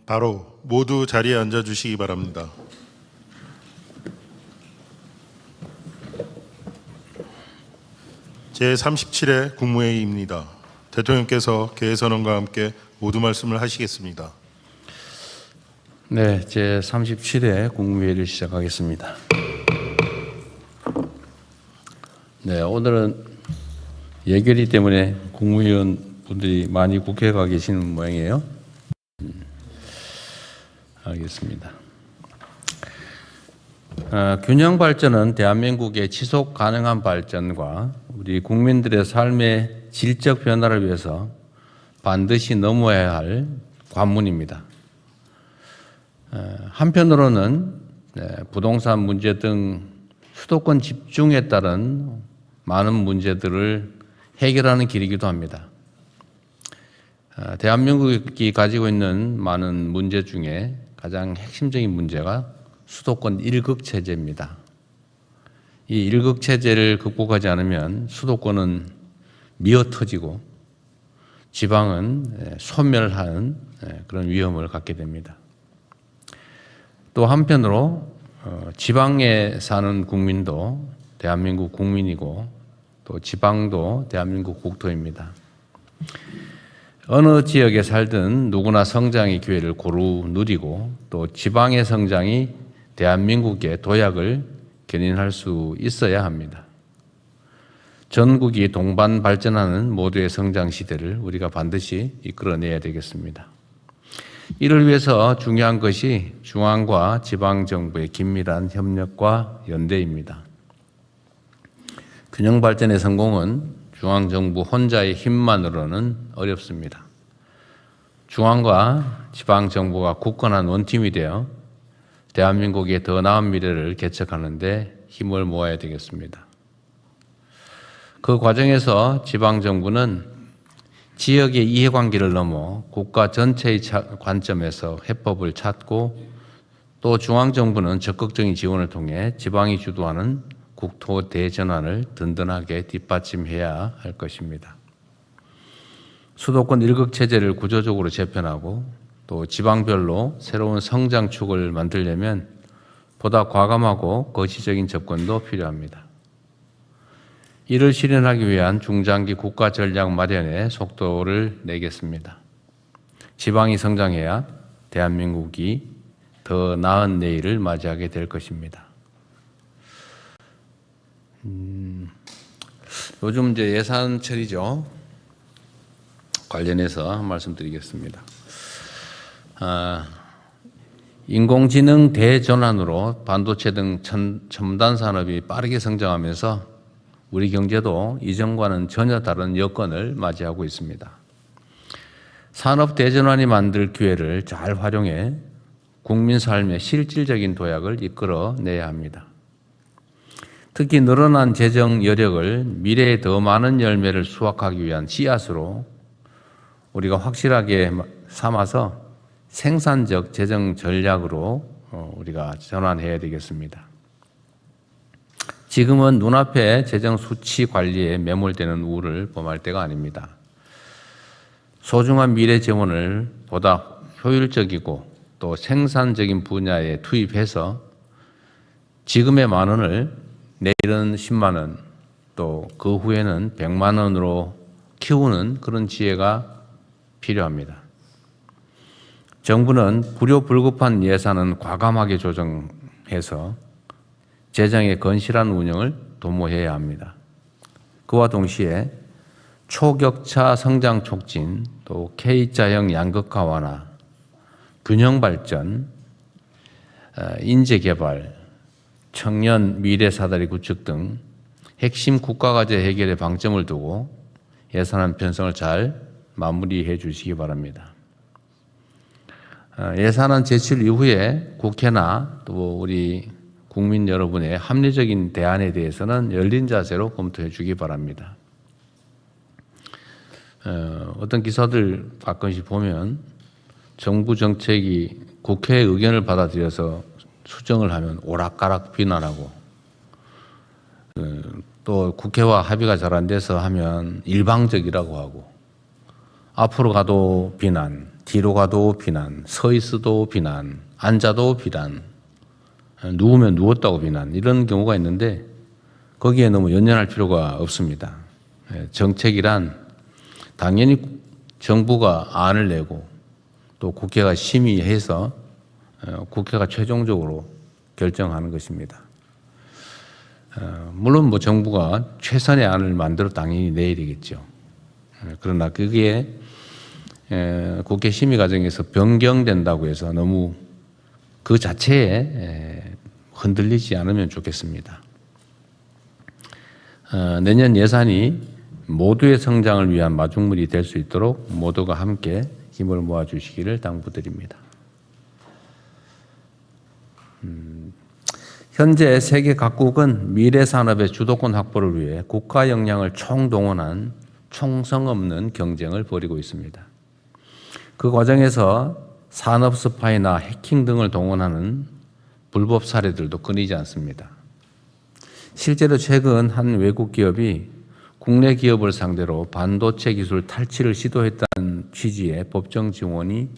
바로 모두 자리에 앉아 주시기 바랍니다. 제37회 국무회의입니다. 대통령께서 개회선언과 함께 모두 말씀을 하시겠습니다. 네, 제37회 국무회의를 시작하겠습니다. 네, 오늘은 예결위 때문에 국무위원 분들이 많이 국회에 가 계시는 모양이에요. 알겠습니다. 균형 발전은 대한민국의 지속 가능한 발전과 우리 국민들의 삶의 질적 변화를 위해서 반드시 넘어야 할 관문입니다. 한편으로는 부동산 문제 등 수도권 집중에 따른 많은 문제들을 해결하는 길이기도 합니다. 대한민국이 가지고 있는 많은 문제 중에 가장 핵심적인 문제가 수도권 1극 체제입니다. 이 1극 체제를 극복하지 않으면 수도권은 미어터지고 지방은 소멸하는 그런 위험을 갖게 됩니다. 또 한편으로 지방에 사는 국민도 대한민국 국민이고 또 지방도 대한민국 국토입니다. 어느 지역에 살든 누구나 성장의 기회를 고루 누리고 또 지방의 성장이 대한민국의 도약을 견인할 수 있어야 합니다. 전국이 동반 발전하는 모두의 성장 시대를 우리가 반드시 이끌어내야 되겠습니다. 이를 위해서 중요한 것이 중앙과 지방정부의 긴밀한 협력과 연대입니다. 균형 발전의 성공은 중앙정부 혼자의 힘만으로는 어렵습니다. 중앙과 지방정부가 굳건한 원팀이 되어 대한민국의 더 나은 미래를 개척하는 데 힘을 모아야 되겠습니다. 그 과정에서 지방정부는 지역의 이해관계를 넘어 국가 전체의 관점에서 해법을 찾고 또 중앙정부는 적극적인 지원을 통해 지방이 주도하는 국토 대전환을 든든하게 뒷받침해야 할 것입니다. 수도권 1극 체제를 구조적으로 재편하고 또 지방별로 새로운 성장축을 만들려면 보다 과감하고 거시적인 접근도 필요합니다. 이를 실현하기 위한 중장기 국가 전략 마련에 속도를 내겠습니다. 지방이 성장해야 대한민국이 더 나은 내일을 맞이하게 될 것입니다. 요즘 이제 예산철이죠. 관련해서 말씀드리겠습니다. 인공지능 대전환으로 반도체 등 첨단 산업이 빠르게 성장하면서 우리 경제도 이전과는 전혀 다른 여건을 맞이하고 있습니다. 산업 대전환이 만들 기회를 잘 활용해 국민 삶의 실질적인 도약을 이끌어내야 합니다. 특히 늘어난 재정 여력을 미래에 더 많은 열매를 수확하기 위한 씨앗으로 우리가 확실하게 삼아서 생산적 재정 전략으로 우리가 전환해야 되겠습니다. 지금은 눈앞에 재정 수치 관리에 매몰되는 우를 범할 때가 아닙니다. 소중한 미래 재원을 보다 효율적이고 또 생산적인 분야에 투입해서 지금의 10,000원을 내일은 10만 원, 또 그 후에는 100만 원으로 키우는 그런 지혜가 필요합니다. 정부는 불효불급한 예산은 과감하게 조정해서 재정의 건실한 운영을 도모해야 합니다. 그와 동시에 초격차 성장 촉진, 또 K자형 양극화 완화, 균형 발전, 인재 개발, 청년 미래 사다리 구축 등 핵심 국가과제 해결에 방점을 두고 예산안 편성을 잘 마무리해 주시기 바랍니다. 예산안 제출 이후에 국회나 또 우리 국민 여러분의 합리적인 대안에 대해서는 열린 자세로 검토해 주기 바랍니다. 어떤 기사들 가끔씩 보면 정부 정책이 국회의 의견을 받아들여서 수정을 하면 오락가락 비난하고 또 국회와 합의가 잘 안 돼서 하면 일방적이라고 하고 앞으로 가도 비난, 뒤로 가도 비난, 서 있어도 비난, 앉아도 비난, 누우면 누웠다고 비난, 이런 경우가 있는데 거기에 너무 연연할 필요가 없습니다. 정책이란 당연히 정부가 안을 내고 또 국회가 심의해서 국회가 최종적으로 결정하는 것입니다. 물론 뭐 정부가 최선의 안을 만들어 당연히 내야 되겠죠. 그러나 그게 국회 심의 과정에서 변경된다고 해서 너무 그 자체에 흔들리지 않으면 좋겠습니다. 내년 예산이 모두의 성장을 위한 마중물이 될 수 있도록 모두가 함께 힘을 모아주시기를 당부드립니다. 현재 세계 각국은 미래 산업의 주도권 확보를 위해 국가 역량을 총동원한 총성 없는 경쟁을 벌이고 있습니다. 그 과정에서 산업 스파이나 해킹 등을 동원하는 불법 사례들도 끊이지 않습니다. 실제로 최근 한 외국 기업이 국내 기업을 상대로 반도체 기술 탈취를 시도했다는 취지의 법정 증언이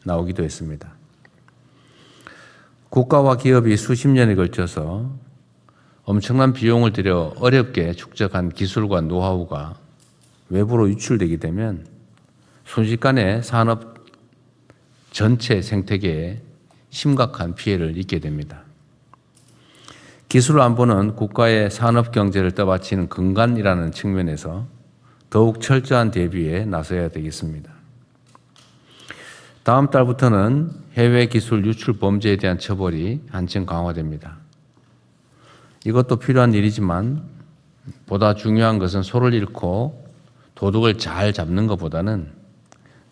나오기도 했습니다. 국가와 기업이 수십 년에 걸쳐서 엄청난 비용을 들여 어렵게 축적한 기술과 노하우가 외부로 유출되게 되면 순식간에 산업 전체 생태계에 심각한 피해를 입게 됩니다. 기술 안보는 국가의 산업 경제를 떠받치는 근간이라는 측면에서 더욱 철저한 대비에 나서야 되겠습니다. 다음 달부터는 해외 기술 유출 범죄에 대한 처벌이 한층 강화됩니다. 이것도 필요한 일이지만 보다 중요한 것은 소를 잃고 도둑을 잘 잡는 것보다는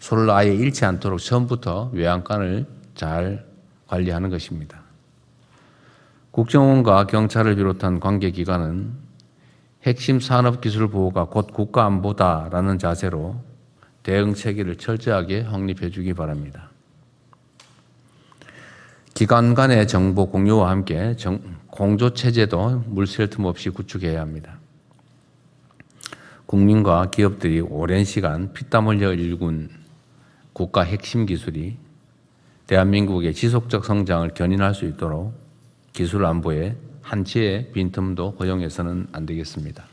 소를 아예 잃지 않도록 처음부터 외양간을 잘 관리하는 것입니다. 국정원과 경찰을 비롯한 관계기관은 핵심 산업기술 보호가 곧 국가안보다라는 자세로 대응 체계를 철저하게 확립해 주기 바랍니다. 기관 간의 정보 공유와 함께 공조체제도 물샐 틈 없이 구축해야 합니다. 국민과 기업들이 오랜 시간 피땀 흘려 일군 국가 핵심 기술이 대한민국의 지속적 성장을 견인할 수 있도록 기술 안보에 한치의 빈틈도 허용해서는 안 되겠습니다.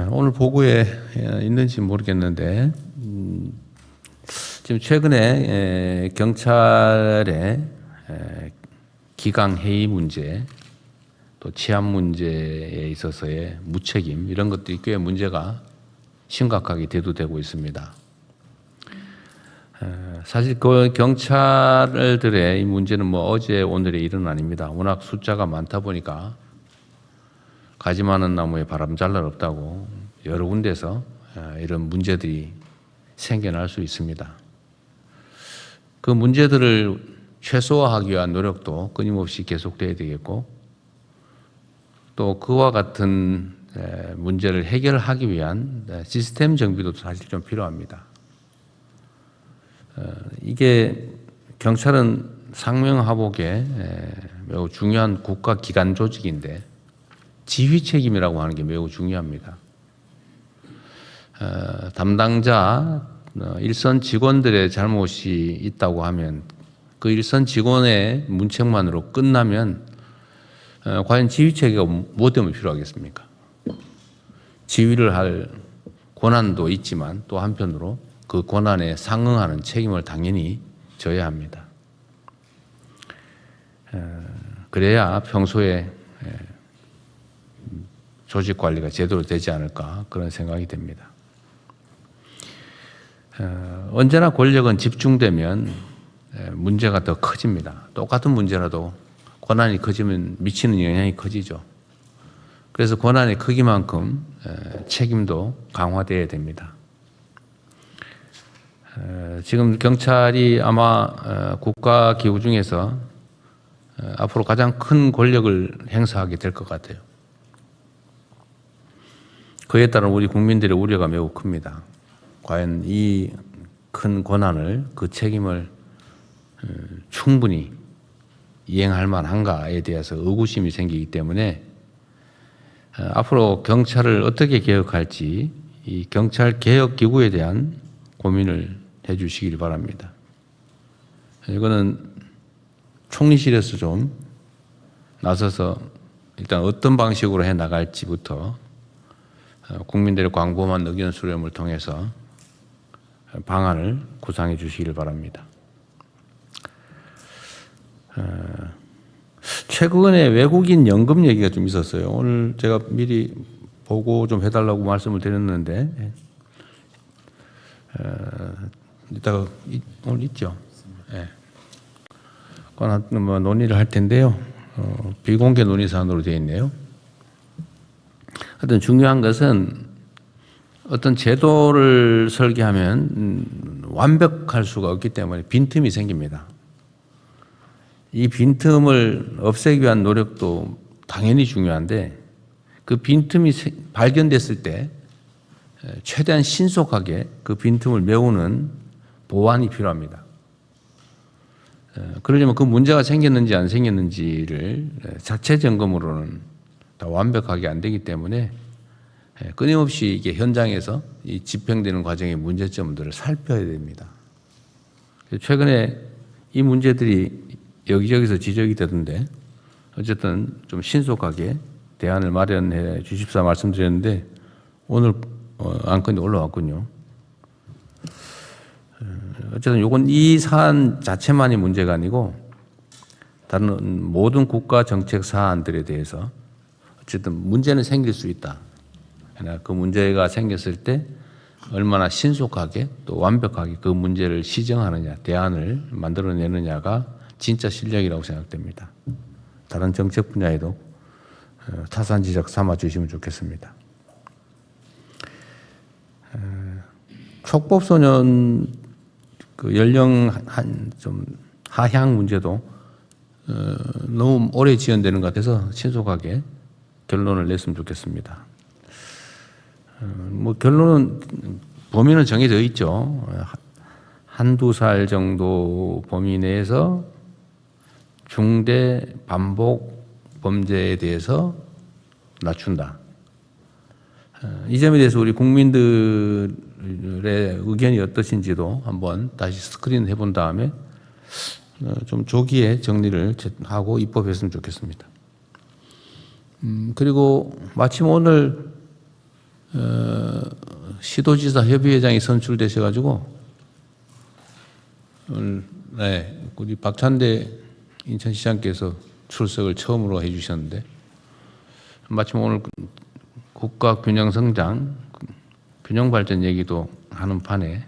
오늘 보고에 있는지 모르겠는데 지금 최근에 경찰의 기강 해이 문제 또 치안 문제에 있어서의 무책임 이런 것들이 꽤 문제가 심각하게 대두되고 있습니다. 사실 그 경찰들의 이 문제는 뭐 어제 오늘의 일은 아닙니다. 워낙 숫자가 많다 보니까 가지 많은 나무에 바람 잘 날 없다고 여러 군데서 이런 문제들이 생겨날 수 있습니다. 그 문제들을 최소화하기 위한 노력도 끊임없이 계속돼야 되겠고 또 그와 같은 문제를 해결하기 위한 시스템 정비도 사실 좀 필요합니다. 이게 경찰은 상명하복의 매우 중요한 국가 기관 조직인데 지휘 책임이라고 하는 게 매우 중요합니다. 담당자 일선 직원들의 잘못이 있다고 하면 그 일선 직원의 문책만으로 끝나면 과연 지휘 체계가 무엇 때문에 필요하겠습니까? 지휘를 할 권한도 있지만 또 한편으로 그 권한에 상응하는 책임을 당연히 져야 합니다. 그래야 평소에 조직 관리가 제대로 되지 않을까 그런 생각이 됩니다. 언제나 권력은 집중되면 문제가 더 커집니다. 똑같은 문제라도 권한이 커지면 미치는 영향이 커지죠. 그래서 권한의 크기만큼 책임도 강화되어야 됩니다. 지금 경찰이 아마 국가 기구 중에서 앞으로 가장 큰 권력을 행사하게 될 것 같아요. 그에 따른 우리 국민들의 우려가 매우 큽니다. 과연 이 큰 권한을 그 책임을 충분히 이행할 만한가에 대해서 의구심이 생기기 때문에 앞으로 경찰을 어떻게 개혁할지 이 경찰 개혁 기구에 대한 고민을 해 주시길 바랍니다. 이거는 총리실에서 좀 나서서 일단 어떤 방식으로 해 나갈지부터 국민들의 광범한 의견 수렴을 통해서 방안을 구상해 주시길 바랍니다. 최근에 외국인 연금 얘기가 좀 있었어요. 오늘 제가 미리 보고 좀 해달라고 말씀을 드렸는데 이따가 오늘 있죠. 예. 그건 뭐 논의를 할 텐데요. 비공개 논의 사안으로 되어 있네요. 하여튼 중요한 것은 어떤 제도를 설계하면 완벽할 수가 없기 때문에 빈틈이 생깁니다. 이 빈틈을 없애기 위한 노력도 당연히 중요한데 그 빈틈이 발견됐을 때 최대한 신속하게 그 빈틈을 메우는 보완이 필요합니다. 그러려면 그 문제가 생겼는지 안 생겼는지를 자체 점검으로는 다 완벽하게 안 되기 때문에 끊임없이 이게 현장에서 이 집행되는 과정의 문제점들을 살펴야 됩니다. 최근에 이 문제들이 여기저기서 지적이 되던데 어쨌든 좀 신속하게 대안을 마련해 주십사 말씀드렸는데 오늘 안건이 올라왔군요. 어쨌든 이건 이 사안 자체만이 문제가 아니고 다른 모든 국가 정책 사안들에 대해서 어쨌든 문제는 생길 수 있다. 그러나 그 문제가 생겼을 때 얼마나 신속하게 또 완벽하게 그 문제를 시정하느냐, 대안을 만들어내느냐가 진짜 실력이라고 생각됩니다. 다른 정책 분야에도 타산지적 삼아 주시면 좋겠습니다. 촉법소년 그 연령 좀 하향 문제도 너무 오래 지연되는 것 같아서 신속하게 결론을 냈으면 좋겠습니다. 뭐 결론은 범위는 정해져 있죠. 한두 살 정도 범위 내에서 중대 반복 범죄에 대해서 낮춘다. 이 점에 대해서 우리 국민들의 의견이 어떠신지도 한번 다시 스크린 해본 다음에 좀 조기에 정리를 하고 입법했으면 좋겠습니다. 그리고 마침 오늘 시도지사 협의회장이 선출되셔가지고 오늘 우리 박찬대 인천시장께서 출석을 처음으로 해주셨는데 마침 오늘 국가균형성장, 균형발전 얘기도 하는 판에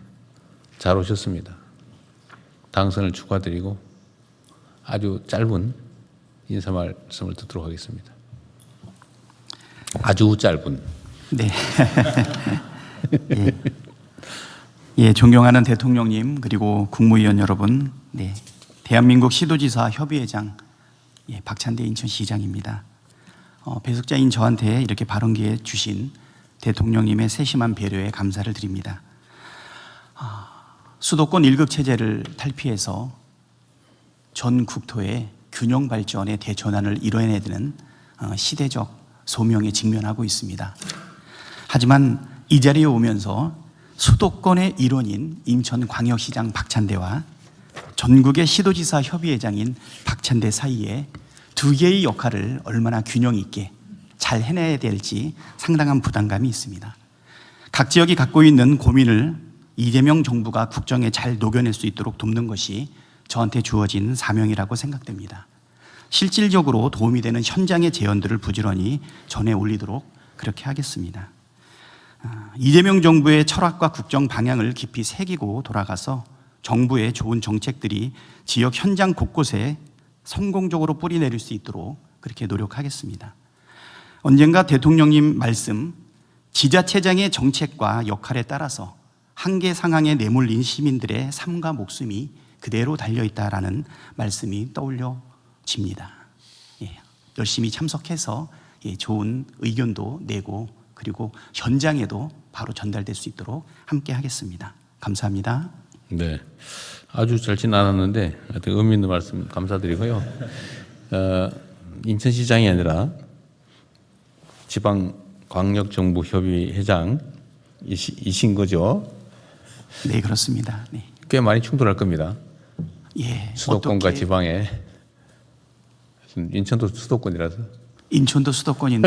잘 오셨습니다. 당선을 축하드리고 아주 짧은 인사 말씀을 듣도록 하겠습니다. 아주 짧은. 네. 예, 존경하는 대통령님 그리고 국무위원 여러분, 네, 대한민국 시도지사 협의회장 박찬대 인천시장입니다. 배석자인 저한테 이렇게 발언 기회 주신 대통령님의 세심한 배려에 감사를 드립니다. 수도권 1급 체제를 탈피해서 전 국토의 균형 발전의 대전환을 이뤄내야 되는 시대적 소명에 직면하고 있습니다. 하지만 이 자리에 오면서 수도권의 일원인 인천광역시장 박찬대와 전국의 시도지사 협의회장인 박찬대 사이에 두 개의 역할을 얼마나 균형 있게 잘 해내야 될지 상당한 부담감이 있습니다. 각 지역이 갖고 있는 고민을 이재명 정부가 국정에 잘 녹여낼 수 있도록 돕는 것이 저한테 주어진 사명이라고 생각됩니다. 실질적으로 도움이 되는 현장의 제언들을 부지런히 전해 올리도록 그렇게 하겠습니다. 이재명 정부의 철학과 국정 방향을 깊이 새기고 돌아가서 정부의 좋은 정책들이 지역 현장 곳곳에 성공적으로 뿌리내릴 수 있도록 그렇게 노력하겠습니다. 언젠가 대통령님 말씀, 지자체장의 정책과 역할에 따라서 한계 상황에 내몰린 시민들의 삶과 목숨이 그대로 달려있다라는 말씀이 떠올려집니다. 열심히 참석해서 좋은 의견도 내고 그리고 현장에도 바로 전달될 수 있도록 함께 하겠습니다. 감사합니다. 네, 아주 짧진 않았는데 하여튼 의미 있는 말씀 감사드리고요. 인천시장이 아니라 지방광역정부협의회장 이신 거죠. 네, 그렇습니다. 네. 꽤 많이 충돌할 겁니다. 예, 수도권과 어떻게 지방에. 인천도 수도권이라서. 인천도 수도권인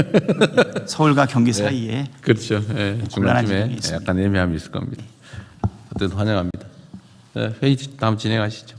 서울과 경기 사이에 그렇죠. 예, 곤란한 중간쯤에 지점이 있습니다. 약간 애매함이 있을 겁니다. 어쨌든 환영합니다. 회의 다음 진행하시죠.